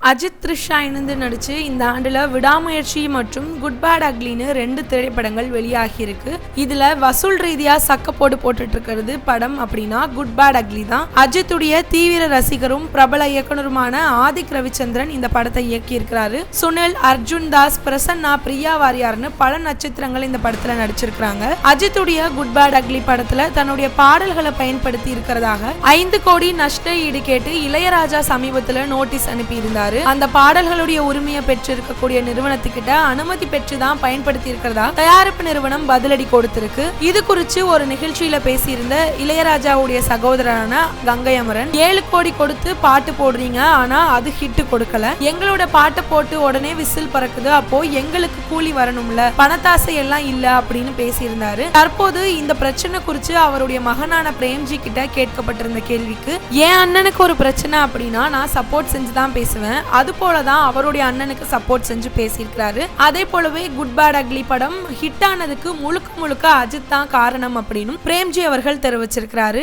அஜித் த்ரிஷா இணைந்து நடிச்சு இந்த ஆண்டுல விடாமுயற்சி மற்றும் குட் பேட் அக்லின்னு 2 திரைப்படங்கள் வெளியாகி இருக்கு. இதுல வசூல் ரீதியா சக்கப்போடு போட்டுட்டு இருக்கிறது படம் அப்படின்னா குட் பேட் அக்லி தான். அஜித்துடைய தீவிர ரசிகரும் பிரபல இயக்குனருமான ஆதிக் ரவிச்சந்திரன் இந்த படத்தை இயக்கி இருக்கிறாரு. சுனில், அர்ஜுன் தாஸ், பிரசன்னா, பிரியா வாரியார்னு பல நட்சத்திரங்கள் இந்த படத்துல நடிச்சிருக்காங்க. அஜித்துடைய குட் பேட் அக்லி படத்துல தன்னுடைய பாடல்களை பயன்படுத்தி இருக்கிறதாக 5 கோடி நஷ்ட ஈடு கேட்டு இளையராஜா சமீபத்துல நோட்டீஸ் அனுப்பி இருந்தாரு. அந்த பாடல்களுடைய உரிமையை பெற்றிருக்கக்கூடிய நிறுவனத்துக்கிட்ட அனுமதி பெற்றுதான் பயன்படுத்தி இருக்கிறதா தயாரிப்பு நிறுவனம் பதிலடி கொடுத்திருக்கு. இது குறித்து ஒரு நிகழ்ச்சியில பேசியிருந்த இளையராஜாவுடைய சகோதரரான கங்கை அமரன், 7 கோடி கொடுத்து பாட்டு போடுறீங்க, ஆனா அது ஹிட் கொடுக்கல, எங்களோட பாட்டை போட்டு உடனே விசில் பறக்குது, அப்போ எங்களுக்கு கூலி வரணும்ல, பணத்தாசை எல்லாம் இல்ல அப்படின்னு பேசியிருந்தாரு. தற்போது இந்த பிரச்சனை குறித்து அவருடைய மகனான பிரேம்ஜி கிட்ட கேட்கப்பட்டிருந்த கேள்விக்கு, என் அண்ணனுக்கு ஒரு பிரச்சனை அப்படின்னா நான் சப்போர்ட் செஞ்சுதான் பேசுவேன், அது போலதான் அவருடைய அண்ணனுக்கு சப்போர்ட் செஞ்சு பேசியிருக்கிறாரு. அதே போலவே குட் பேட் அக்லி படம் ஹிட் ஆனதுக்கு முழுக்க முழுக்க அஜித் தான் காரணம் அப்படின்னு பிரேம்ஜி அவர்கள் தெரிவிச்சிருக்கிறாரு.